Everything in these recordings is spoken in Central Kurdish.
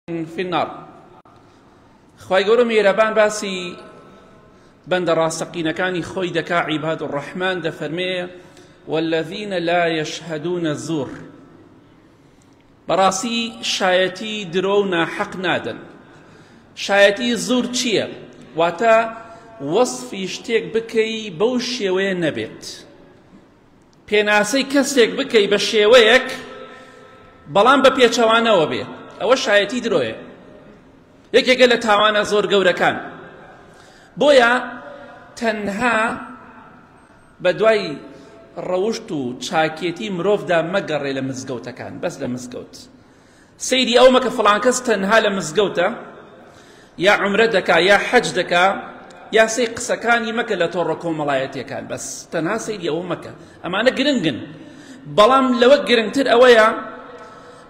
في النار. خواهی گەورە میێرەبان باسی بەندە ڕاستەقینەکانی خۆی دەکا عیباد الرحمن دەفەرمێ والذین لا يشهدون الزور. بەڕاستی شایەتی درۆ و ناحەق نادەن. شایەتی زور چییە؟ واتە وەصفی شتێک بکەی بەو شێوەیە نەبێت، پێناسەی کەسێک بکەی بە شێوەیەک بەڵام بە پێچەوانەوە بێ، ئەوە شایەتی درۆیە، یەکێکە لە تاوانە زۆر گەورەکان. بۆیە تەنها بە دوای ڕەوشت و چاکێتی مرۆڤدا مەگەڕێ لە مزگەوتەکان، بەس لە مزگەوت. سەیری ئەو مەکە فڵان کەس تەنها لە مزگەوتە یا عومرە دەکا یا حەج دەکا یا سەی قسەکانی مەکە لە تۆڕە کۆمەڵایەتیەکان، بەس تەنها سەیری ئەوە مەکە. ئەمانە گرنگن، بەڵام لەوە گرنگتر ئەوەیە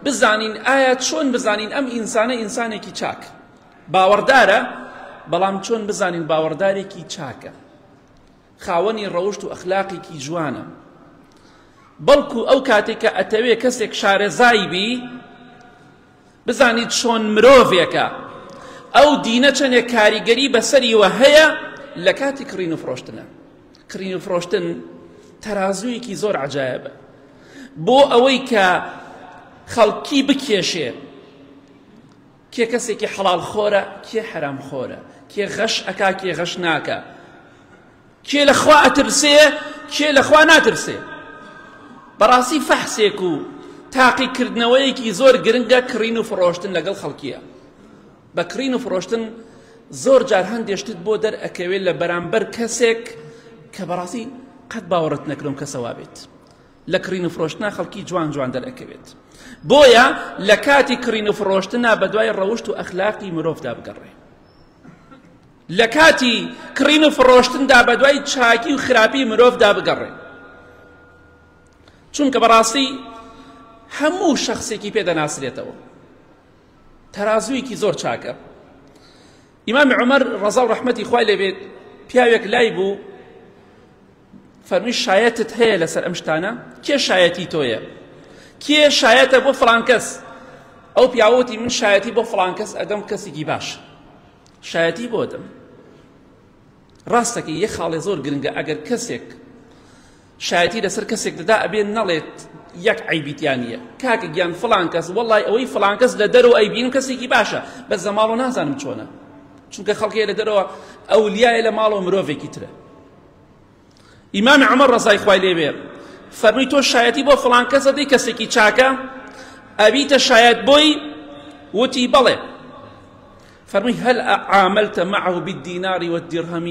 بزانین ئایا چۆن بزانین ئەم ئینسانە ئینسانێکی چاک باوەڕدارە، بەڵام چۆن بزانین باوەڕدارێکی چاکە، خاوەنی ڕەوشت و ئەخلاقێکی جوانە. بەڵکو ئەو کاتێک کە ئەتەوێ کەسێک شارەزای بی بزانیت چۆن مرۆڤێکە، ئەو دینە چەندێک کاریگەری بەسەریوە هەیە لە کاتی کڕین و فرۆشتنە. کڕین و فرۆشتن تەرازوویەکی زۆر عەجایبە بۆ ئەوەی کە خەڵکی بکێشێ کێ کەسێکی حەڵال خۆرە، کێ حەرام خۆرە، کێ غەش ئەکا، کێ غەش ناکە، کێ لەخوا ئەترسێ، کێ لەخوا ناترسێ. بەڕاستی فەحسێک و تاقیکردنەوەیەکی زۆر گرنگە کڕین و فرۆشتن لەگەڵ خەڵکیە. بە کڕین و فرۆشتن زۆر جار هەندێشتت بۆ دەرئەکەوێت لە بەرامبەر کەسێک کە بەڕاستی قەت باوەڕت نەکردم کەسەوا بێت. لە کڕین و فرۆشتنا خەڵکی جوان جوان دەرئەکەوێت. بۆیە لە کاتی کڕین و فرۆشتنا بە دوای ڕەوشت و ئەخلاقی مرۆڤدا بگەڕێ. لە کاتی کڕین و فرۆشتندا بە دوای چاکی و خراپی مرۆڤدا بگەڕێ، چونکە بەڕاستی هەموو شەخصێکی پێدەناسرێتەوە. تەرازوویەکی زۆر چاکە. ئیمامی عومەر ڕەزا و ڕەحمەتی خوای لێبێت پیاوێک لای بوو، فەرمی شایەتت هەیە لەسەر ئەم شتانە؟ کێ شایەتی تۆیە؟ کێ شایەتە بۆ فڵان کەس؟ ئەو پیاوەتی من شایەتی بۆ فڵان کەس ئەدەم، کەسێکی باش شایەتی بۆ دەم. ڕاستەکە یەک خاڵێ زۆر گرنگە، ئەگەر کەسێک شایەتی لەسەر کەسێک دەدا ئەبێ نەڵێت یەک عیبیتیان نییە، کاکە گیان فڵان کەس وەڵای ئەوەی فڵان کەس لە دەرەوە ئەیبینم کەسێکی باشە، بەس لە ماڵەوە نازانم چۆنە، چونکە خەڵکێ لە دەرەوە ئەولیایە لە ماڵەوە مرۆڤێکی ترە. ئیمامی عومەر ڕەزای خوای لێبێ فەرمی تۆ شایەتی بۆ فڵان کەسە دەی کەسێکی چاکە ئەبیتە شایەت بۆی؟ وتی بەڵێ. فەرمی هەل عاملتە معه بالدینار والدرهم،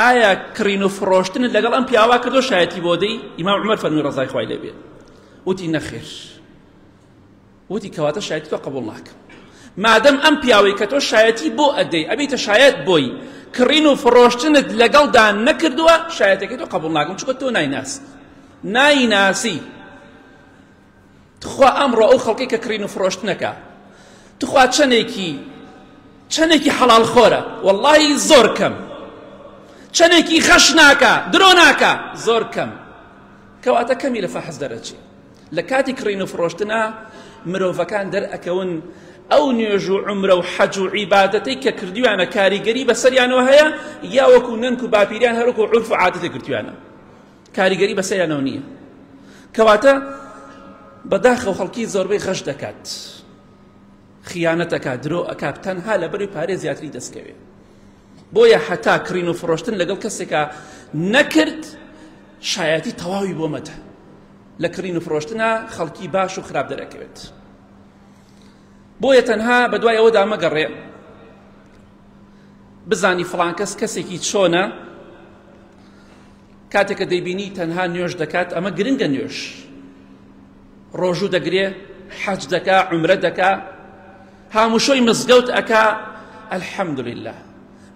ئایا کڕین و فرۆشتنت لەگەڵ ئەم پیاوا کردو شایەتی بۆ دەی؟ ئیمام عومەر فەرمی ڕەزای خوای لێبێ وتی نەخێر. وتی کەواتە شایەتی تۆ قبوڵ ناکەم، مادەم ئەم پیاوەی کە تۆ شایەتی بۆ ئەدەی ئەبیتە شایەت بۆی، کڕین و فرۆشتنت لەگەڵدا نەکردووە، شایەتەکەی تۆ قبوڵ ناکەم، چونکە تۆ نایناسی. تخوا ئەمڕۆ ئەو خەڵکی کە کڕین و فرۆشتنەکە، تخوا چەندێکی حەڵال خۆرە، وەڵڵاهی زۆر کەم، چەندێکی خەش ناکە، درۆ ناکە، زۆر کەم، کەواتە کەمی لە فەحز دەرەچێ. لە کاتی کڕین و فرۆشتنە مرۆڤەکان دەرئەکەون ئەو نوێژ و عومرە و حەج و عیبادەتەی کە کردویانە کاریگەری بەسەریانەوە هەیە، یا وەکو نەنک و باپیریان هەروەکو عورف و عادەتێک کردویانە، کاریگەری بەسەریانەوە نییە. کەواتە بەداخەو خەڵکی زۆربەی غەش دەکات، خیانەت ئەکات، درۆ ئەکات، تەنها لەبەروی پارەی زیاتری دەستکەوێت. بۆیە حتا کڕین و فرۆشتن لەگەڵ کەسێکە نەکرد، شایەتی تەواوی بۆ مەدە. لە کڕین و فرۆشتنە خەڵکی باش و خراپ دەرەکەوێت. بۆیە تەنها بە دوای ئەوەدا مەگەڕێ بزانی فڵان کەس کەسێکی چۆنە، کاتێککە دەیبینی تەنها نوێژ دەکات، ئەمە گرنگە، نوێژ ڕۆژوو دەگرێ، حەج دەکا، عومرە دەکا، هاموشۆی مزگەوت ئەکا، ئەلحەمدولله.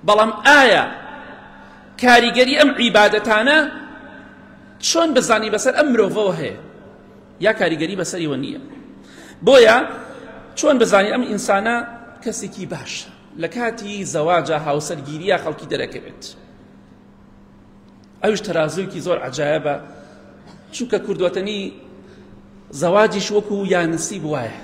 بەڵام ئایا کاریگەری ئەم عیبادەتانە چۆن بزانی بەسەر ئەم مرۆڤەوە هەیە، یا کاریگەری بەسەریوە نییە؟ بۆیە چۆن بزانی ئەم ئینسانە کەسێکی باشە؟ لە کاتی زەواجە هاوسەرگیریە خەڵکی دەرەکەوێت. ئەوش تەرازوویەکی زۆر عەجایبە، چونکە کوردوەتەنی زەواجیش وەکو یانسی بوایە،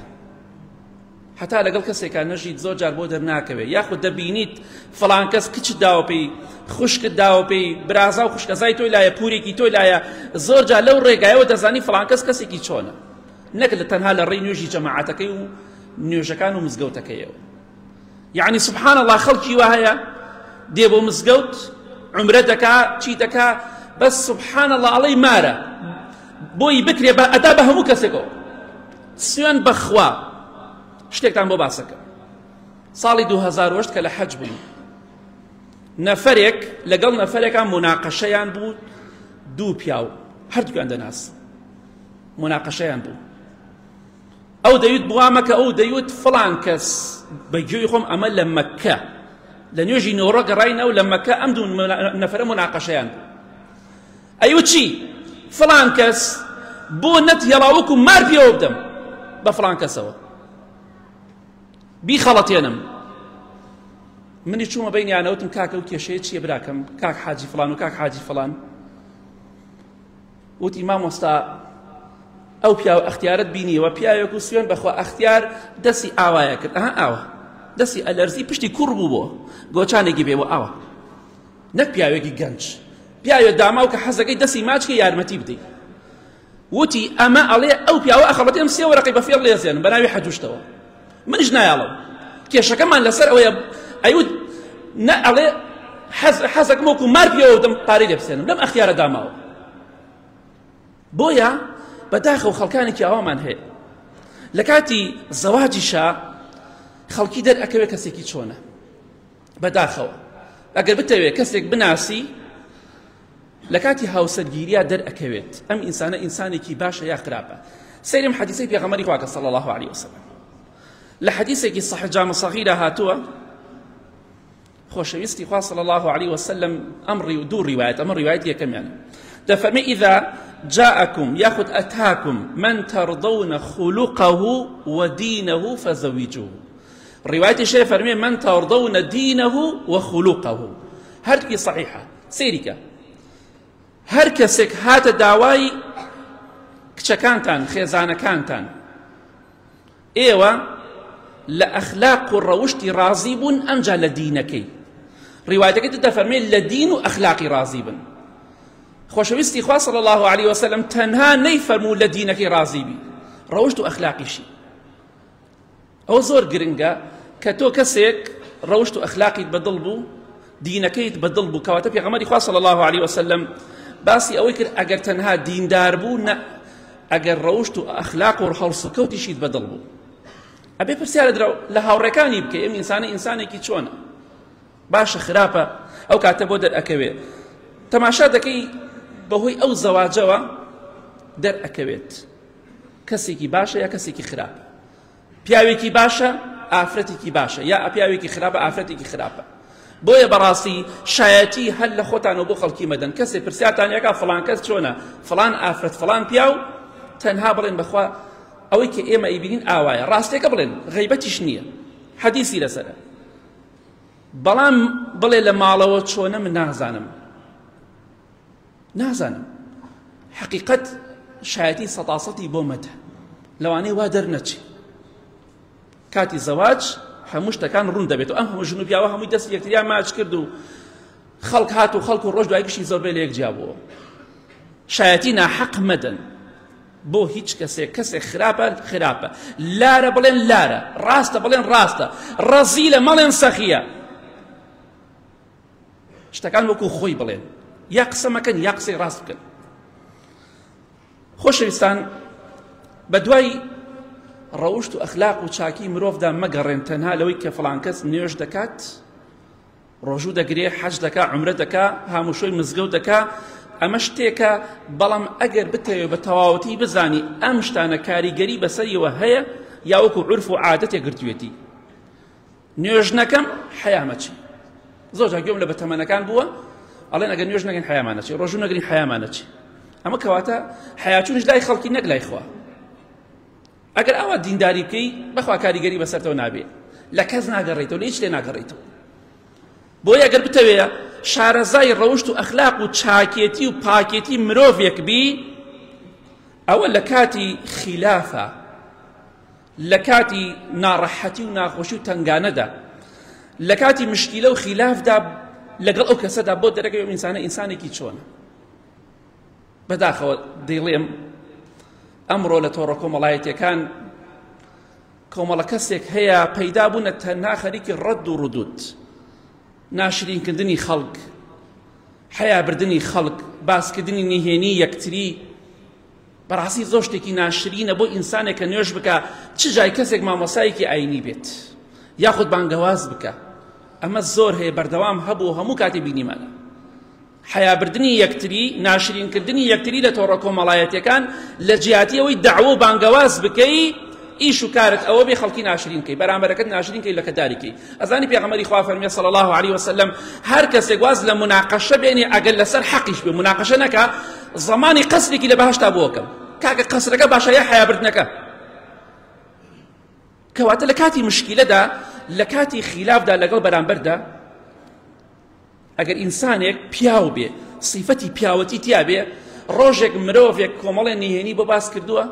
حتا لەگەڵ کەسێکا نەژیت زۆر جار بۆ دەرناکەوێت یاخود دەبینیت فڵان کەس کچت داوە پێی خوشکت داوە پێی برازا و خوشکەزای تۆی لایە پورێکی تۆی لایە زۆر جار لەو ڕێگایەوە دەزانی فڵان کەس کەسێکی چۆنە نەک لە تەنها لە ڕێی نوێژی جەماعەتەکەی و نوێژەکان و مزگەوتەکەیەوە یعنی سبحان الله خەڵکی وا هەیە دێ بۆ مزگەوت عمرە دەکا چی دەکا بەس سبحان الله ئەڵێی مارە بۆی بکرێ بە ئەدا بە هەموو کەسێکەوە سوێن بەخوا شتێکتان بۆ باسەکە ساڵی 2008 کە لە حەج بووین نەفەرێک لەگەڵ نەفەرێکان مناقەشەیان بوو دوو پیاو هەردووکیان دەناس مناقەشەیان بوو ئەو دەیوت بوامەکە ئەو دەیوت فڵان کەس بەگوێی خۆم ئەمە لە مەککە لە نوێژی نۆڕە گەڕاینەوە لە مەککە ئەم دوو نەفەرە مناقەشەیان بوو ئەیوت چی فڵان کەس بۆ نەت هێڵاوەکو مار پێوە بدەم بە فڵان کەسەوە بیخەڵەتێنم منی چوومە بەینیانەوتم کاکە و کێشەیە چییە براکەم کاک حاجی فڵان و کاک حاجی فڵان وتی مامۆستا ئەو پیاوە ئەختیارت بینیوە پیاوێک و سوێن بەخوا ئەختیار دەستی ئاوایە کرد ئەها ئاوە دەستی ئەلەرزی پشتی کوڕ بوو بۆ گۆچانێکی بێەوە ئاوە نەک پیاوێکی گەنج پیاوێ داماو کە حەزەکەی دەستی ماچکە یارمەتی بدەیت وتی ئەمە ئەڵێ ئەو پیاوە ئەخەڵەتێم سێ وەرەقی بە فێڵ لێزێنم بە ناوی حەجوشتەوە منیش نایاڵم کێشەکەمان لەسەر ئەوەیە ئەیوت نە ئەڵێ حەزەکەم وەکو مار پێوە بدەم پارەی لێ بسێنم لەم ئەختیارە داماوە بۆیە بەداخەوە خەڵکانێکی ئەوامان هەیە لە کاتی زەواجیشا خەڵکی دەرئەکەوێت کەسێکی چۆنە بەداخەوە ئەگەر بتەوێت کەسێک بناسی لە کاتی هاوسەرگیریە دەرئەکەوێت ئەم ئینسانە ئینسانێکی باشە یا خراپە سەیرم حەدیثەی پێغەمبەری خوا صلی الله عليه وسلم لە حەدیثێکی صحیح جامع صغیرە هاتووە خۆشەویستی خوا صلی الله عليه وسلم ئەمڕی و دوو ڕیوایەت ئەمە ڕیوایەت یەکەمیانە دەفەرمێ ئیذا جاءكم ياخذ أتاكم من ترضون خلقه ودينه فزوجوه رواية الشيخ فرمي من ترضون دينه وخلقه هركي صحيحة سيريكا هركسك هات داواي كشكانتان خيزانكانتان ايوه لأخلاق الروشت راضيب أنجا لدينكي روايتك تدفرمي لدين أخلاقي راضيب خۆشەویستی خوا صلی الله عليه وسلم تەنها نەیفەرموو لە دینەکەی ڕازی بی ڕەوشت و ئەخلاقیشی ئەوە زۆر گرنگە کە تۆ کەسێک ڕەوشت و ئەخلاقیت بەدڵ بوو دینەکەیت بەدڵ بوو کەواتە پێغەمبەری خوا صلی الله عليه وسلم باسی ئەوەی کرد ئەگەر تەنها دیندار بوو نە ئەگەر ڕەوشت و ئەخلاق و هەڵسوکەوتیشیت بەدڵ بوو ئەبێ پرسیارە لە هاوڕێکانی بکە ئەم ئینسانە ئینسانێکی چۆنە باشە خراپە ئەو کاتە بۆ دەرئەکەوێت تەماشا دەکەی بەهۆی ئەو زەواجەوە دەرئەکەوێت کەسێکی باشە یا کەسێکی خراپە پیاوێکی باشە ئافرەتێکی باشە یا پیاوێکی خراپە ئافرەتێکی خراپە بۆیە بەڕاستی شایەتی هەر لە خۆتانەوە بۆ خەڵکی مەدەن کەسێک پرسیارتانیەکە فڵان کەس چۆنە فڵان ئافرەت فڵان پیاو تەنها بڵێن بەخوا ئەوەی کە ئێمە ئەیبینین ئاوایە ڕاستێکە بڵێن غەیبەتیش نییە حەدیسی لەسەرە بەڵام بڵێ لە ماڵەوە چۆنە من نازانم حقیقت شایەتی سەتاسەتی بۆ مەدە لەوانەیە وا دەرنەچی کاتی زەواج هەموو شتەکان ڕوون دەبێت و ئەم هەموو ژن و پیاوە هەمووی دەست یەکتریان ماچ کرد و خەڵک هات و خەڵک و ڕۆژ دوای گشتی زۆربەی لە یەکجیا بووە شایەتی ناحەق مەدەن بۆ هیچ کەسێک خراپە لارە بڵێن لارە ڕاستە بڵێن ڕاستە ڕەزیلە مەڵێن سەخیە شتەکان وەکو خۆی بڵێن یا قسە مەکەن یا قسەی ڕاست بکەن خۆشەویستان بە دوای ڕەوشت و ئەخلاق و چاکی مرۆڤدا مەگەڕێن تەنها لەوەی کە فڵان کەس نوێژ دەکات ڕۆژوو دەگرێ حەج دەکا عومرە دەکا هاموشۆی مزگەوت دەکا ئەمە شتێکە بەڵام ئەگەر بتەوێت بە تەواوەتی بزانی ئەم شتانە کاریگەری بەسەریەوە هەیە یا وەکو عورف و عادەتێک گرتوێتی نوێژ نەکەم حەیامەچی زۆر جار گوێم لە بەتەمەنەکان بووە ئەڵێن ئەگەر نوێژ نەگەین حەیامانەچی ڕۆژوو نەگرین حەیامانەچی ئەمە کەواتە حەیاچوونش لای خەڵکی نەک لای خوا ئەگەر ئەوە دینداری بکەی بەخوا کاریگەری بەسەرتەوە نابێ لە کەس ناگەڕێیتەوە لە هیچ شتێ ناگەڕێیتەوە بۆیە ئەگەر بتەوێت شارەزای ڕەوشت و ئەخلاق و چاکێتی و پاکێتی مرۆڤێک بی ئەوە لە کاتی خلافە لە کاتی ناڕەحەتی و ناخۆشی و تنگانەدا لە کاتی مشکیلە و خلافدا لەگەڵ ئەو کەسەدا بۆ دەرەکەوێ ئینسانە ئینسانێکی چۆنە. بەداخەوە دەیڵێم ئەمڕۆ لە تۆڕە کۆمەڵایەتیەکان کۆمەڵە کەسێک هەیە پەیدا بوونە تەنها خەریکی ڕەد و ڕودود، ناشرینکردنی خەڵک، حیابردنی خەڵک، باسکردنی نهێنی یەکتری. بەڕاستی زۆر شتێکی ناشرینە بۆ ئینسانێک کە نوێژ بکە چ جای کەسێک مامۆسایەکی ئاینی بێت یاخود بانگەواز بکە. ئەمە زۆر هەیە بەردەوام هەبوو هەموو کاتی بینیمانە. حیابردنی یەکتری، ناشرینکردنی یەکتری لە تۆڕە کۆمەڵایەتیەکان لە جیاتی ئەوەی دەعوە و بانگەواز بکەی ئیش و کارت ئەوە بێ خەڵکی ناشرینکەی، بەرامبەرەکەت ناشرینکەی لە کەداریکەی. ئەزانی پێغەمبەری خوا فەرمیێ صلی الله علیه وسلم هەر کەسێک واز لە مناقەشە بێنێ ئەگەر لەسەر حەقیش بێ مناقەشە نەکا زەمانی قەسرێکی لە بەهەشتا بۆکەم کاکە قەسرەکە باشایە حیابردنەکە. کەواتە لە کاتی مشکیلەدا لە کاتی خلافدا لەگەڵ بەرامبەردا ئەگەر ئینسانێک پیاو بێ صیفەتی پیاوەتی تیا بێ ڕۆژێک مرۆڤێک کۆمەڵێ نهێنی بۆ باس کردووە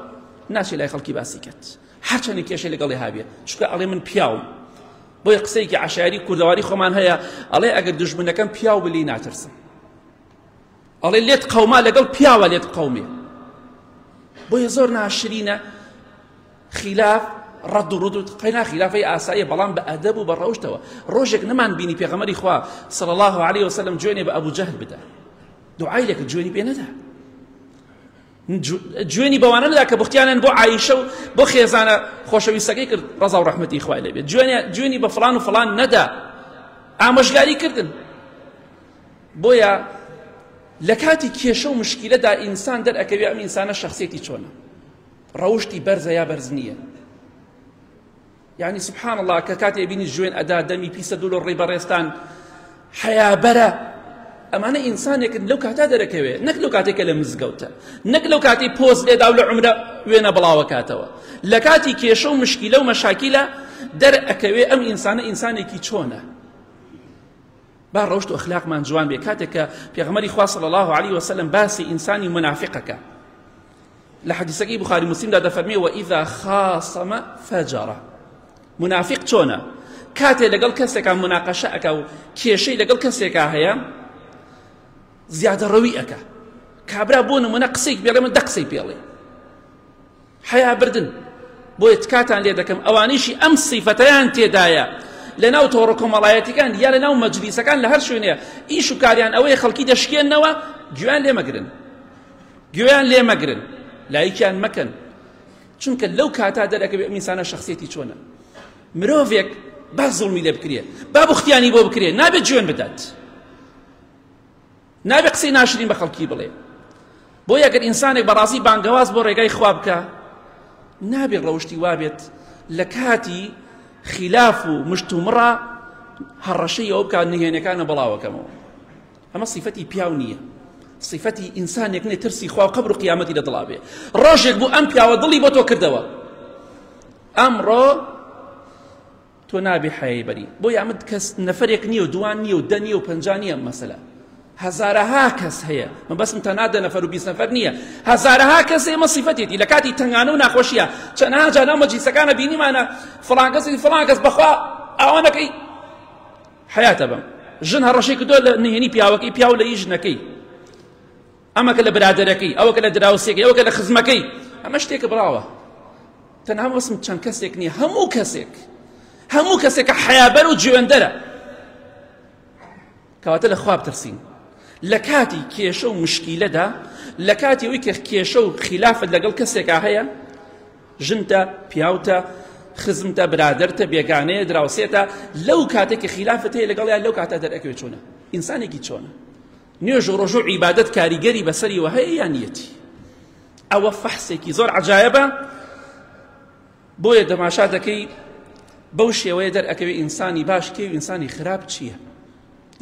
ناچێت لای خەڵکی باسی کات هەرچەندی کێشەی لەگەڵی هابێ چونکە ئەڵێ من پیاوم. بۆیە قسەیەکی عەشایری کوردەواری خۆمان هەیە ئەڵێ ئەگەر دوژمنەکەم پیاو بلی ناترسم. ئەڵێ لێت قەوما لەگەڵ پیاوە لێت قەومێ. بۆیە زۆر ناشرینە خلاف ڕەد و ڕود قەینا خلافەی ئاساییە بەڵام بە ئەدەب و بە ڕەوشتەوە. ڕۆژێک نەمان بینی پێغەمبەری خوا صلی الله علیه وسلم جوێنێ بە ئەبوو جەهل بدا دوعای لێ کرد جوێنی پێ نەدا. جوێنی بەوانە نەدا کە بوختیانیان بۆ عایشە و بۆ خێزانە خۆشەویستەکەی کرد ڕەزا و ڕەحمەتی خوای لێ بێت. جوێنی بە فڵان و فڵان نەدا، ئامۆژگاری کردن. بۆیە لە کاتی کێشە و مشکیلەدا ئینسان دەرئەکەوێ ئەم ئینسانە شەخسیەتی چۆنە، ڕەوشتی بەرزە یا بەرز نییە. یعنی سبحان الله کە کاتێ بینی جوێن ئەدا دەمی پیسە دوو لە ڕێی بەڕێستان حیابەرە ئەمانە ئینسانێکن لەو کاتا دەرەکەوێ نەک لەو کاتێکە لە مزگەوتە نەک لەو کاتی پۆز لێدا و لە عومرە وێنە بڵاوە کاتەوە. لە کاتی کێشە و مشکیلە و مەشاکیلە دەرئەکەوێ ئەم ئینسانە ئینسانێکی چۆنە. با ڕەوشت و ئەخلاقمان جوان بێ. کاتێک کە پێغەمبەری خوا صلی الله علیه وسلم باسی ئینسانی منافقەکە لە حەدیثەکەی بوخاری موسلیمدا دەفەرمێ وئیذا خاصم فجر. منافق چۆنە؟ کاتێ لەگەڵ کەسێکا مناقەشە ئەکا و کێشەی لەگەڵ کەسێکا هەیە زیادە ڕەوی ئەکا. کابرا بۆ نمونە قسەیەک بێڵێ من دە قسەی پێڵێ حیابردن. بۆیە تکاتان لێ دەکەم ئەوانیشی ئەم سیفەتەیان تێدایە لە ناو تۆڕە کۆمەڵایەتیەکان یا لە ناو مەجلیسەکان لە هەر شوێنەیە ئیش و کاریان ئەوەیە خەڵکی دەشکێننەوە گوێیان لێ مەگرن، گوێیان لێ مەگرن، لایکیان مەکەن. چونکە لەو کاتا دەرەکەوێ ئەم ئینسانە شەخسیەتی چۆنە. مرۆڤێک با زوڵمی لێ بکرێ با بوختیانی بۆ بکرێ نابێت جوێن بدات، نابێت قسەی ناشرین بە خەڵکی بڵێ. بۆیە ئەگەر ئینسانێک بەڕاستی بانگەواز بۆ ڕێگای خوا بکە نابێت ڕەوشتی وابێت لە کاتی خلاف و مشت و مڕە هەڕەشەی ئەوە بکات نهێنەکانە بڵاوەکەمەوە. ئەمە صیفەتی پیاو نییە، صیفەتی ئینسانێک نێ ترسی خوا و قەبر و قیامەتی لە دڵا بێ. ڕۆژێک بوو ئەم پیاوە دڵی بۆ تۆ کردەوە ئەمڕۆ تۆ نابێ حەیەی بەری. بۆیە ئەمە کەس نەفەرێک نییە و دوان نییە و دە نییە و پەنجا نییە مەسەلە. هەزارەها کەس هەیە، من بەسم تەنها 10 نەفەر و 20 نەفەر نییە، هەزارەها کەس ئێمە صیفەتێتی لە کاتی تەنگانە و ناخۆشیە. چەندەها جا ناو مەجلیسەکانە بینیمانە فڵان کەسی فڵان کەس بەخوا ئەوانەکەی حیاتە بەم ژن هەڕەشەی کردووە لە نهێنی پیاوەکەی پیاو لە ژنەکەی، ئەمەکە لە برادەرەکەی، ئەوەکە لە دراوسێکی، ئەوەکە لە خزمەکەی. ئەمە شتێکە بڵاوە. تەنها بەسم چەند کەسێک نییە، هەموو کەسێکە حیابەر و جوێندەرە. کەواتە لە خوا بترسین لە کاتی کێشە و مشکیلەدا، لە کاتی ئەوەی کە کێشە و خلافت لەگەڵ کەسێکا هەیە، ژنتە، پیاوتە، خزمتە، برادەرتە، بێگانەیە، دراوسێتە، لەو کاتێک کە خلافت هەیە لەگەڵیان لەو کاتە دەرئەکەوێت چۆنە ئینسانێکی چۆنە. نوێژ و ڕۆژ و عیبادەت کاریگەری بەسەریەوە هەیە یان نیەتی. ئەوە فەحسێکی زۆر عەجایبە. بۆیە دەماشا دەکەی بەو شێوەیە دەرئەکەوێت ئینسانی باش کێ و ئینسانی خراپ چییە.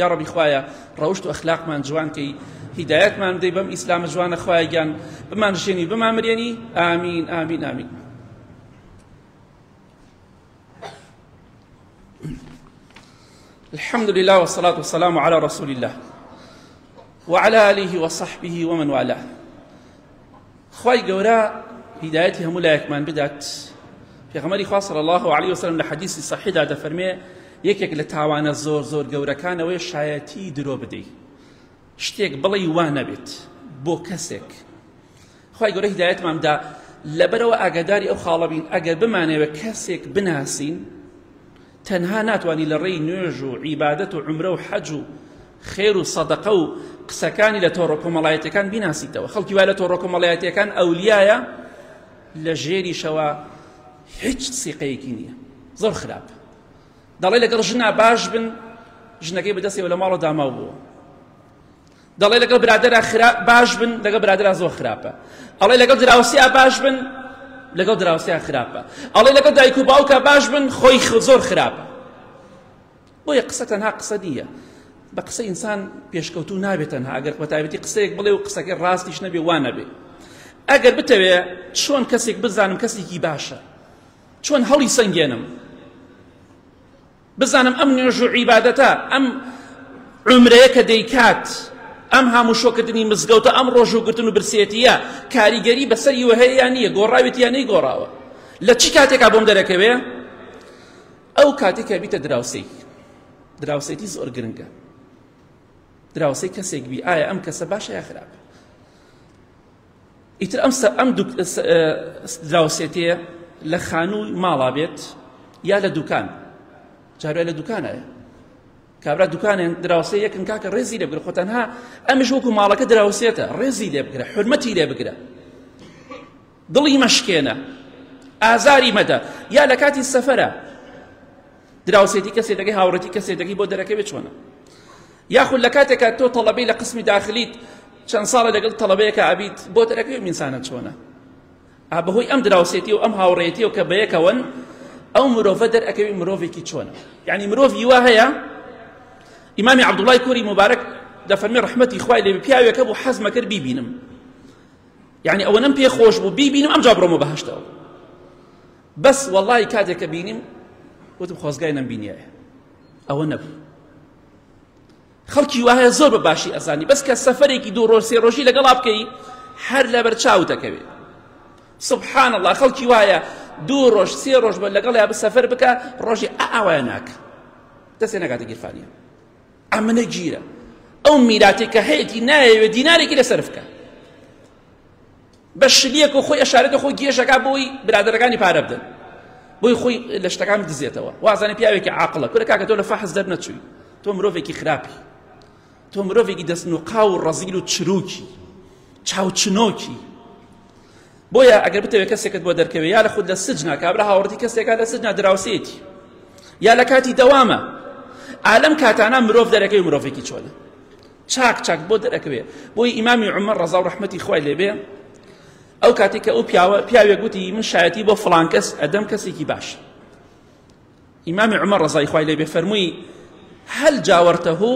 یا ربی خوایە ڕەوشت و ئەخلاقمان جوانکەی، هیدایەتمان بدەی بەم ئیسلامە جوانە خوایە گیان بمان ژێنی بمان مرێنی. ئامین ئامین ئامین. الحمد لله والصلاة والسلام على رسول الله وعلى آله وصحبه ومن والاه. خوای گەورە هیدایەتی هەموو لایەکمان بدات پێغەمبەری خوا صلی الله عليه وسلم لە حەدیثی صحیحدا دەفەرمێ یەکێک لە تاوانە زۆر زۆر گەورەکانەوەی شایەتی درۆ بدەیت، شتێک بڵێ وا نەبێت بۆ کەسێک. خوای گەورە هیدایەتماندا لەبەرەوە ئاگاداری ئەو خاڵە بین ئەگەر بمانەوە کەسێک بناسین تەنها ناتوانانی لە ڕێی نوێژ و عیبادەت و عومرە و حەج و خێر و سەدەقە و قسەکانی لە تۆڕە کۆمەڵایەتیەکان بیناسیتەوە. خەڵکی وا لە تۆڕە کۆمەڵایەتیەکان ئەولیایە لە ژێریشەوە هیچ سیقەیەکی نییە، زۆر خراپ. دەڵێ لەگەڵ ژنا باش بن، ژنەکەی بەدەستێەوە لە ماڵە داماو بووە. دەڵێ لەگەڵ برادەرا باش بن، لەگەڵ برادەرا زۆر خراپە. ئەڵێ لەگەڵ دراوسیا باش بن، لەگەڵ دراوسیا خراپە. ئەڵێ لەگەڵ دایک و باوکە باش بن، خۆی زۆر خراپە. بۆیە قسە تەنها قسە نییە، بە قسە ئینسان پێشکەوتوو نابێت تەنها ئەگەر بەتایبەتی قسەیەک بڵێ و قسەکەی ڕاستیش نەبێ وان نەبێ. ئەگەر بتەوێ چۆن کەسێک بزانم کەسێکی باشە، چۆن هەڵی سەنگێنم، بزانم ئەم نوێژ و عیبادەتە، ئەم عومرەیە کە دەیکات، ئەم هەموو شۆکردنی مزگەوتە، ئەم ڕۆژوگرتن و برسێتیە کاریگەری بەسەری وهەیە یان نییە، گۆڕاوێت یان نەیگۆڕاوە. لە چی کاتێکا بۆم دەرەکەوێ؟ ئەو کاتێکە بیتە دراوسەی. دراوسێتی زۆر گرنگە. دراوسەی کەسێک بی ئایا ئەم کەسە باشە یا خراپە. ئیتر ئەم دراوسێتەیە لە خانووی ماڵا بێت یا لە دوکان. جارێ لە دوکانایە کابرا دوکانێن دراوسێ یەکن کاکە ڕێزی لێ بگرە، خۆ تەنها ئەمیش وەکو ماڵەکە دراوسێتە، ڕێزی لێ بگرە، حورمەتی لێ بگرە، دڵی مەشکێنە، ئازاری مەدە. یا لە کاتی سەفەرە دراوسێتی کەسێ دەکەی، هاوڕێتی کەسێ دەکەی بۆ دەرەکەوێت چۆنە. یاخود لە کاتێکا تۆ تەڵەبەی لە قسمی داخلیت چەند ساڵە لەگەڵ تەڵەبەیەکە ئابیت بۆ دەرەکەوێت میسانە چۆنە. بەهۆی ئەم دراوسێتی و ئەم هاوڕێتی و کە بەیەکەون ئەو مرۆڤە دەرئەکەوێت مرۆڤێکی چۆنە. یعنی مرۆڤی وا هەیە. ئیمامی عەبدوڵڵای کوڕی مبارەک دەفەرمێ ڕەحمەتی خوای لێ بێ، پیاوێکە بوو حەزمە کرد بیبینم، یعنی ئەوەنەم پێ خۆش بوو بیبینم ئەمجا بڕۆمە بەهەشتەوە. بەس وەڵڵی کاتێککە بینیم وتم خۆزگای نەمبینیایە، ئەوە نەبوو. خەڵکی وایە زۆر بە باشی ئەزانی، بەس کە سەفەرێکی دوو ڕۆژ سێ ڕۆژی لەگەڵا بکەی هەر لەبەر چاوتەکەوێت. سبحان الله، خەڵکی وایە دوو ڕۆژ سێ ڕۆژ بە لەگەڵیا بسەفەر بکە ڕۆژی ئاوایە ناکە، دەستێ نەکاتە گیرفانیە. ئەمنە گیرە، ئەو میراتێک کە هەیەی نایەوێت دینارێکی لەسەر بکە، بە شلیەک و خۆی ئەشارەتە خۆی گێشەکە بۆی برادەرەکانی پارە بدەن، بۆی خۆی لە شتەکان بدزێتەوە. وازانێ پیاوێکی عاقڵە، کورە کاکە تۆ لە فەحز دەرنەچووی، تۆ مرۆڤێکی خراپی، تۆ مرۆڤێکی دەستنوقا و ڕەزیل و چروکی چاوچنۆکی. بۆیە ئەگەر بتەوێت کەسێکت بۆ دەرکەوێ، یا لە خود لە سجنە کابرا هاوڕێتی کەسێکا لە سجنە دراوسێتی، یا لە کاتی دەوامە، ئالەم کاتانە مرۆڤ دەرەکەوێ مرۆڤێکی چۆنە چاک چاک بۆ دەرەکەوێ. بۆی ئیمامی عومەر ڕەزا و ڕەحمەتی خوای لێ بێ ئەو کاتێک کە ئەو پیاوێک گوتی من شایەتی بۆ فڵان کەس ئەدەم کەسێکی باش. ئیمامی عومەر ڕەزای خوای لێ بێ فەرمووی هەل جاوەرتەهو،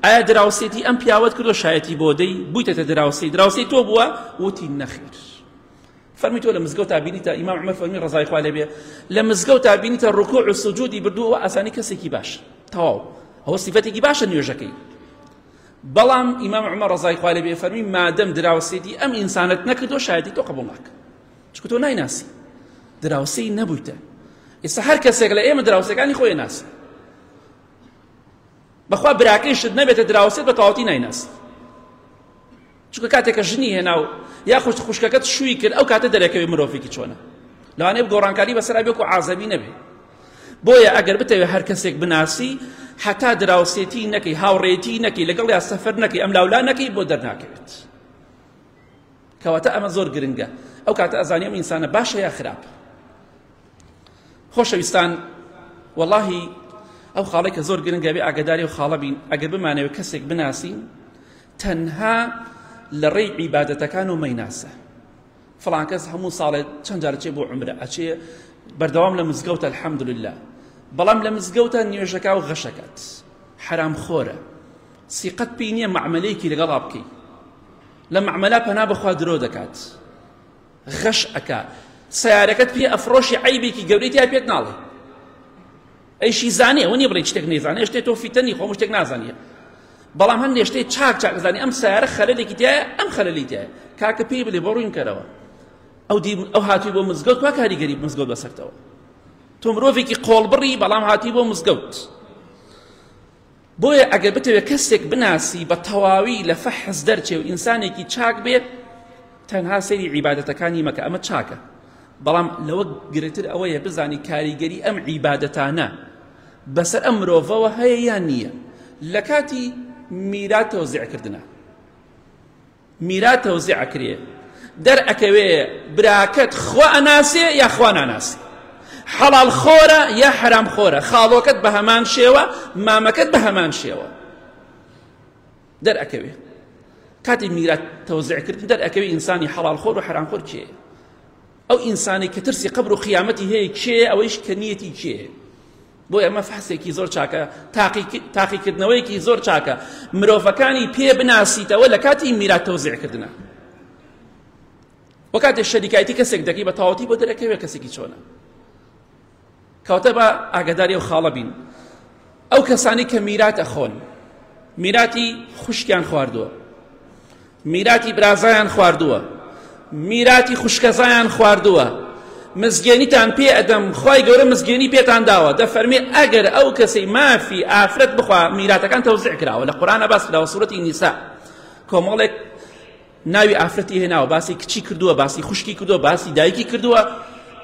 ئایا دراوسێتی ئەم پیاوەت کردو شایەتی بۆ دەی بوویتەتە دراوسەی تۆ بووە؟ وتی نەخیر. فەرمی تۆ لە مزگەوت بینیتە، ئیمام عومەر فەرمی ڕەزای خوای لێ بێ لە مزگەوت بینیتە ڕوکوع و سوجودی بردووە ئاسانی کەسێکی باش، تەواو ئەوە سیفەتێکی باشە نوێژەکەی. بەڵام ئیمام عومەر ڕەزای خوای لێ بێ فەرمی مادەم دراوسێتی ئەم ئینسانت نەکردو شایەتی تۆ قبوڵ ناکە، چونکە تۆ نایناسی، دراوسەی نەبوویتە. ئێستا هەر کەسێک لە ئێمە دراوسەکانی خۆی ناسی، بەخوا براکەیشت نەبێتە دراوسێت بە تەواوەتی نایناسی، چونکە کاتێکە ژنی هێنا و یا خوشکەکەت شووی کرد ئەو کاتە دەرەکەوێ مرۆڤێکی چۆنە، لەوانەیە گۆڕانکاری بەسەرا بێ و عازەبی نەبێ. بۆیە ئەگەر بتەوێ هەر کەسێک بناسی حتا دراوسێتی نەکەی، هاوڕێتی نەکەی، لەگەڵ یا سەفەر نەکەی، ئەم لاولا نەکەی بۆ دەرناکەوێت. کەواتە ئەمە زۆر گرنگە، ئەو کاتە ئەزانی ئەم ئینسانە باشە یا خراپە. خۆشەویستان، وەڵاهی ئەو خاڵێک کە زۆر گرنگە بێ ئاگاداری و خاڵە بین. ئەگەر بمانەوێت کەسێک بناسین تەنها لە ڕێی عیبادەتەکان و مەیناسە. فڵان کەس هەموو ساڵێت چەند جارە چێ بۆ عومرە ئەچێ بەردەوام لە مزگەوتە الحەمدولله، بەڵام لە مزگەوتە نوێژەکە و غەشەکەت حرام خۆرە، سیقەت پێی نییە مەعمەلەیەکی لەگەڵا بکەی، لە مەعمەلا پەنا بەخوا درۆ دەکات، غەش ئەکا، سیارەکەت پێ ئەفرۆشی عیبێکی گەورەی تیا پێت ناڵێ، ئەیشی زانێ ئەوە نییە بڵێ شتێک نەیزانێ، شتێک تۆ فیتەنی خۆم شتێک نازانیە، بەڵام هەندێک شتێک چاک چاک زانێ ئەم سیارە خەلەلێکی تایە، ئەم خەلەلی تایە، کاکە پێی بڵێ بۆ ڕووین کەرەوە، ئەو هاتووی بۆ مزگەوت وا کاریگەری مزگەوت بەسەرتەوە تۆ مرۆڤێکی قۆڵبڕی بەڵام هاتی بۆ مزگەوت بۆیە ئەگەر بتەوێت کەسێک بناسی بە تەواوی لە فەحز دەرچێ و ئینسانێکی چاک بێت تەنها سەیری عیبادەتەکانی مەکە ئەمە چاکە بەڵام لەوە گرتر ئەوەیە بزانی کاریگەری ئەم عیبادەتانە بەسەر ئەم مرۆڤەوە هەیە یان نییە لە کاتی میرات تەوزیعکردنە میرات تەوزیعکرێ دەرئەکەوێ براکەت خوا ئەناسێ یا خوا ناناسێ حەڵال خۆرە یا حرام خۆرە خاڵۆکەت بە هەمان شێوە مامەکەت بە هەمان شێوە دەرئەکەوێ کاتی میرات تەوزیعکردن دەرئەکەوێ ئینسانی حەڵال خۆر و حرام خۆر کێیە ئەو ئینسانی کە ترسی قبر و قیامەتی هەیە کێ ئەوەیش کە نیەتی کێ بۆ ئەمە فەحسێکی زۆر چاکە تاقیکردنەوەیەکی زۆر چاکە مرۆڤەکانی پێ بناسیتەوە لە کاتی میرات تەوزیعکردنە وە کاتێک شەریکایەتی کەسێک دەکەی بە تەواوەتی بۆ دەرەکەوێ کەسێکی چۆنە کەواتە بە ئاگاداری و خاڵە بین ئەو کەسانی کە میرات ئەخۆن میراتی خوشکیان خواردووە میراتی برازایان خواردووە میراتی خوشکەزایان خواردووە مزگێنیتان پێ ئەدەم خوای گەورە مزگێنی پێتان داوە دەفەرمێ ئەگەر ئەو کەسەی مافی ئافرەت بخوا میراتەکان تەوزیع کراوە لە قورئانە باس کراوە سوورەتی نیسا کۆمەڵێک ناوی ئافرەتی هێناوە باسی کچی کردووە باسی خوشکی کردووە باسی دایکی کردووە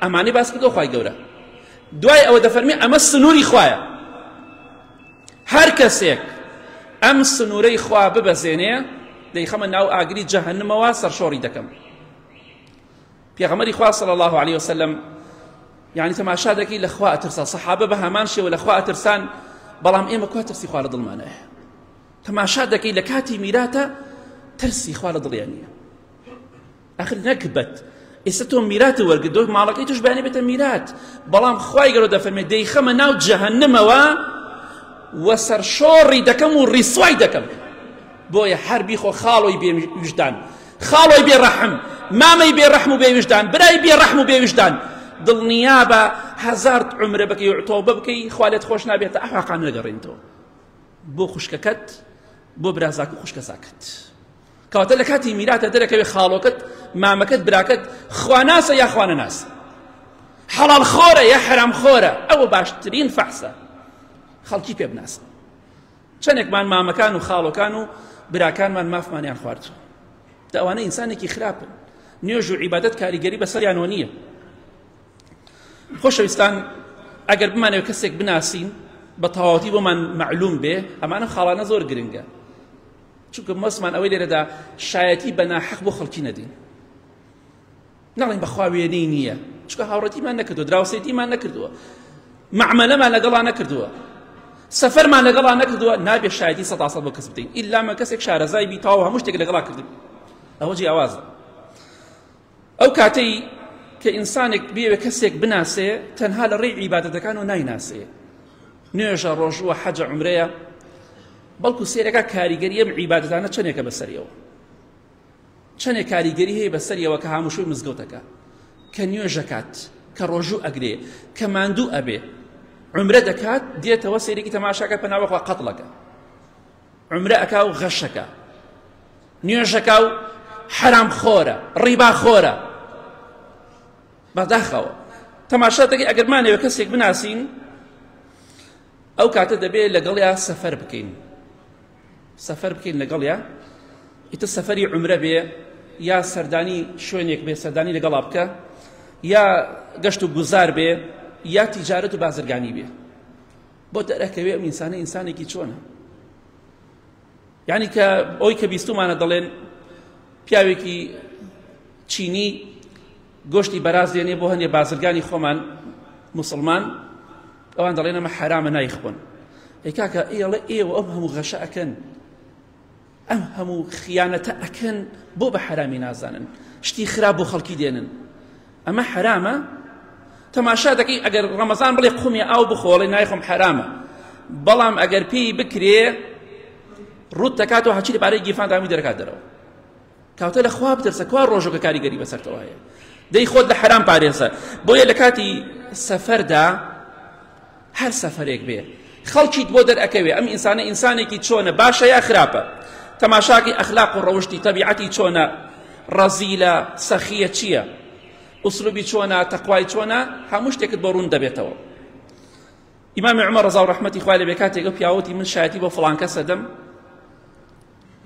ئەمانەی باس کردووە خوای گەورە دوای ئەوە دەفەرمێ ئەمە سنووری خوایە هەر کەسێک ئەم سنوورەی خوا ببەزێنێ دەیخەمە ناو ئاگری جەهەنەمەوە سەرشۆڕی دەکەم پێغەمبەری خوا صلی الله عليه وسلم یعنی تەماشا دەکەی لە خوا ئەترسا سەحابە بە هەمان شێوە لە خوا ئەترسان بەڵام ئێمە کوا ترسی خوا لە دڵمانەیە تەماشا دەکەی لە کاتی میراتە ترسی خوا لە دڵیان نییە ئاخر نەکبەت ئێستا تۆ میراتە وەرگرتووە ماڵەکەی توش بەیانی بێتە میرات بەڵام خوای گەورە دەفەرمێ دەیخەمە ناو جەهەنەمەوە وە سەرشۆڕی دەکەم و ڕیسوای دەکەم بۆیە هەر بیخۆ خاڵۆی بێویژدان خاڵۆی بێڕەحم مامەی بێڕەحم و بێویژدان برای بێڕەحم و بێویژدان دڵنیا بە هەزار عومرە بکەی و تۆبە بکەی خوا لێت خۆش نابێتە ئەحواقان نەگەڕێنەوە بۆ خوشکەکەت بۆ برازاک و خوشکەزاکەت کەواتە لە کاتی میراتە دەرەکەوێ خاڵۆکەت مامەکەت براکەت خوا ناسە یا خوا نەناسە حەڵال خۆرە یا حرام خۆرە ئەوە باشترین فەحسە خەڵکی پێ بناسە چەندێکمان مامەکان و خاڵۆکان و براکانمان مافمانیان خواردووە ئەوانە ئینسانێکی خراپن نوێژ و عیبادەت کاریگەری بەسەریانەوە نییە خۆشەویستان ئەگەر بمانەوە کەسێک بناسین بە تەواوەتی بۆمان معلوم بێ ئەمانە خاڵانە زۆر گرنگە چونکە مەسمان ئەوەی لێرەدا شایەتی بە ناحەق بۆ خەڵکی نەدین نەڵێن بەخوا وێنەی نییە چونکە هاوڕێتیمان نەکردووە دراوسێتیمان نەکردووە مەعمەلەمان لەگەڵا نەکردووە سەفەرمان لەگەڵا نەکردووە نابێ شایەتی 100% بۆ کەس بدەین ئیلا مە کەسێک شارەزای بی تەواو هەموو شتێک لەگەڵا کردن ئەوە جیاوازە ئەو کاتەی کە ئینسانێک بێوێ کەسێک بناسێ تەنها لە ڕێی عیبادەتەکان و نایناسێ نوێژە ڕۆژووە حەجە عومرەیە بەڵکو سێرەکە کاریگەری ئەم عیبادەتانە چەندێکە بەسەریەوە چەندێک کاریگەری هەیە بەسەریەوە کە هامووشوی مزگەوتەکە کە نوێژەکات کە ڕۆژوو ئەگرێ کە ماندوو ئەبێ عمرە دەکات دێتەوە سێرێکی تەماشاکە پەناوەخوا قەتڵەکە عمرە ئەکا و غەشەکە نوێژەکە و حرام خۆرە ڕیبا خۆرە بەداخەوە تەماشا دەکەی ئەگەرمانەوە کەسێک بناسین ئەو کاتە دەبێت لەگەڵیا سەفەر بکەین سەفەر بکەین لەگەڵیا ئیتر سەفەری عمرە بێ یا سەردانی شوێنێک بێ سەردانی لەگەڵا بکە یا گەشت و گوزار بێ یا تیجارەت و بازرگانی بێ بۆ دەرەکەوێ ئەم ئینسانە ئینسانێکی چۆنە یعنی کە ئەوی کە بیستومانە دەڵێن پیاوێکی چینی گۆشتی بەراز دێنێ بۆ هەندێک بازرگانی خۆمان موسڵمان ئەوان دەڵێن ئەمە حرامە نایخۆن ئەی کاکە ئێڵە ئێوە ئەم هەموو غەشە ئەکەن ئەم هەموو خیانەتە ئەکەن بۆ بە حرامی نازانن شتی خراپ بۆ خەڵکی دێنن ئەمە حرامە تەماشا دەکەی ئەگەر ڕەمەزان بڵێ قومی ئاو بخۆڵێ نایخۆم حرامە بەڵام ئەگەر پێی بکرێ ڕوت دەکاتەوە هەچی لەبارەی گیرفان دامی دەرەکات دەرەوە کەواتە لە خوا بترسە کوا ڕۆژەکە کاریگەری بەسەرتەوە هەیە دەی خۆت لە حرام پارێزە بۆیە لە کاتی سەفەردا هەر سەفەرێک بێ خەڵکیت بۆ دەرئەکەوێ ئەم ئینسانە ئینسانێکی چۆنە باشە یا خراپە تەماشاکی ئەخلاق و ڕەوشتی تەبیعەتی چۆنە ڕەزیلە سەخیە چییە ئوسلوبی چۆنە تەقوای چۆنە هەموو شتێکت بۆ ڕوون دەبێتەوە. ئیمامی عومەر ڕەزا و ڕەحمەتی خوای لێبێ کاتێک پیاوەتی من شایەتی بۆ فڵان کەسە دەم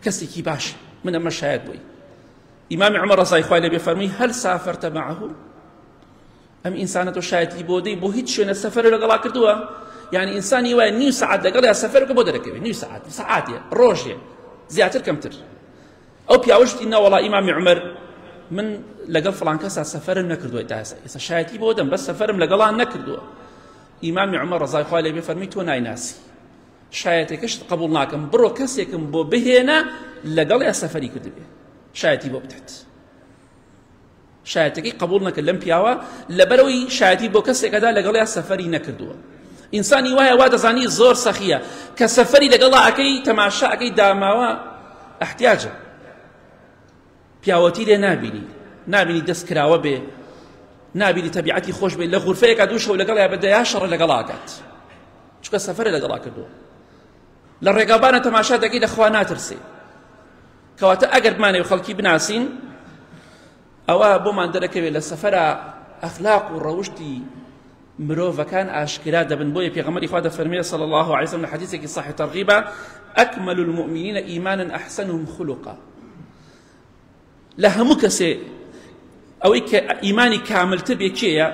کەسێکی باش من ئەمە شایەت بووی. ئیمامی عومەر ڕەزای خوای لێبێ فەرمووی هەل سافرتە معه ئەم ئینسانە تۆ شایەتی بۆ دەی بۆ هیچ شوێنە سەفەرە لەگەڵا کردووە؟ یعنی ئینسانی وایە نیو سەعات لەگەڵ یا سەفەرەکە بۆ دەرەکەوێت نیو سەعات سەعاتێ ڕۆژێ زیاتر کەمتر. ئەو پیاوەشتی نەوەڵا ئیمامی عومەر من لەگەڵ فڵان کەسا سەفەرم نەکردووە تا ئێستا شایەتی بۆ دەم بەس سەفەرم لەگەڵان نەکردووە. ئیمامی عومەر ڕەزای خوای لێبێ فەرمووی تۆ نایناسی شایەتێکەشت قبوڵ ناکەم بڕۆ کەسێکم بۆ بهێنە لەگەڵ یا سەفەری کردبێ شایەتی بۆ بدات. شایەتەکەی قبوڵ نەکرد لەم پیاوە لەبەرەوەی شایەتی بۆ کەسێکەدا لەگەڵ یا سەفەری نەکردووە. ئینسانی وایە وا دەزانی زۆر سەخیە کە سەفەری لەگەڵا ئەەکەی تەماشا ئەەکەی داماوە احتیاجە پیاوەتی لێ نابینی دەست کراوە بێ نابینی تەبیعەتی خۆش بێ لە غورفەیەکا دوو شەو لەگەڵ یا بەدەیا شەڕ لەگەڵاکات چونکە سەفەرە لەگەڵا کردووە. لە ڕێگابانە تەماشا دەکەی لەخوا ناترسێ کەواتە ئەگەر بمانێ خەڵکی بناسین ئەوە بۆمان دەرەکەوێت لە سەفەرە ئەخلاق و ڕەوشتی مرۆڤەکان ئاشکرا دەبن. بۆیە پێغەمبەری خوا دەفەرمێ صلی الله عليه وسلم لە حەدیثێکی صحیح تەرغیبە ئەکمل المؤمنین ئیمانا ئەحسنهم خلقا. لە هەموو کەسێ ئەوەی کە ئیمانی کاملتر بێ کێیە؟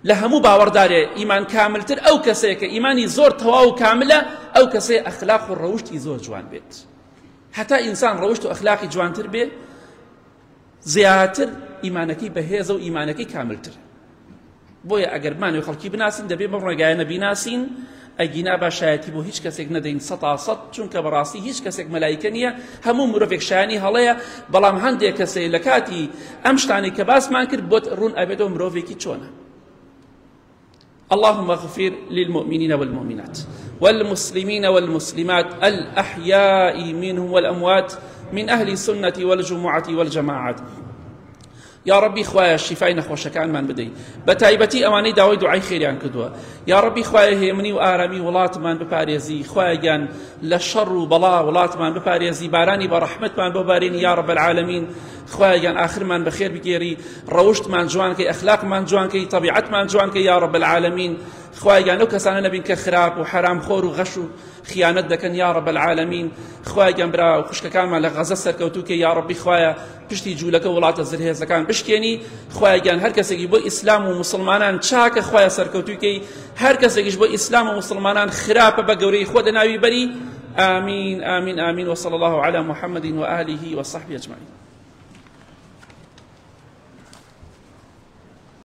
لە هەموو باوەڕدارێ ئیمان کاملتر ئەو کەسەیە کە ئیمانی زۆر تەواو و کاملە ئەو کەسێ ئەخلاق و ڕەوشتی زۆر جوان بێت. هەتا ئینسان ڕەوشت و ئەخلاقی جوانتر بێ زیاتر ئیمانەکەی بەهێزە و ئیمانەکەی کاملتر. بۆیە ئەگەر بمانێ خەڵکی بناسین دەبێ بەم ڕێگایانە بیناسین ئەگینا باشایەتی بۆ هیچ کەسێک نەدەین 100% چونکە بەڕاستی هیچ کەسێک مەلایکە نییە هەموو مرۆڤێک شایانی هەڵەیە بەڵام هەندێک کەسێ لە کاتی ئەم شتانی کە باسمان کرد بۆت ڕوون ئەبێتەوە مرۆڤێکی چۆنە. اللهم اغفر للمؤمنين والمؤمنات والمسلمين والمسلمات الأحياء منهم والأموات من أهل السنة والجمعة والجماعات. يا ربي خوايا الشفاء نەخۆشەکان من بدەی بەتایبەتی ئەوانەی داوای دوعای خێریان کردووە. یا ربی خوايا هێمنی و ئارامی وڵاتمان بپارێزی خوايا گیان لە شەڕ و بەڵا وڵاتمان بپارێزی بارانی بە ڕەحمەتمان ببارێنی یا رب العالمین. خوايا گیان آخرمان بەخێر بگێری ڕەوشتمان جوانکەی ئەخلاقمان جوانکەی طبیعەتمان جوانکەی یا رب العالمین. خوايا گیان ئەو کەسانە نەبین کە خراپ و حرام خۆر و غەش و خیانەت دەکەن یا رب العالمین. خوايا گیان برا و خوشکەکانمان لە غەزە سەرکەوتووکە یا ربی خوايا پشتی جوولەکە وڵاتە زرهێزەکان بشکێنی. خوايا گیان هەر کەسێکی بۆ ئیسلام و مسلمانان چاکە خوايا سەرکەوتووکەی هەر کەسێکیش بۆ ئیسلام و مسلمانان خراپە بە گەورەی خۆ دەناوی بەری. آمين آمين آمين وصلى الله على محمد وآله وصحبه أجمعين.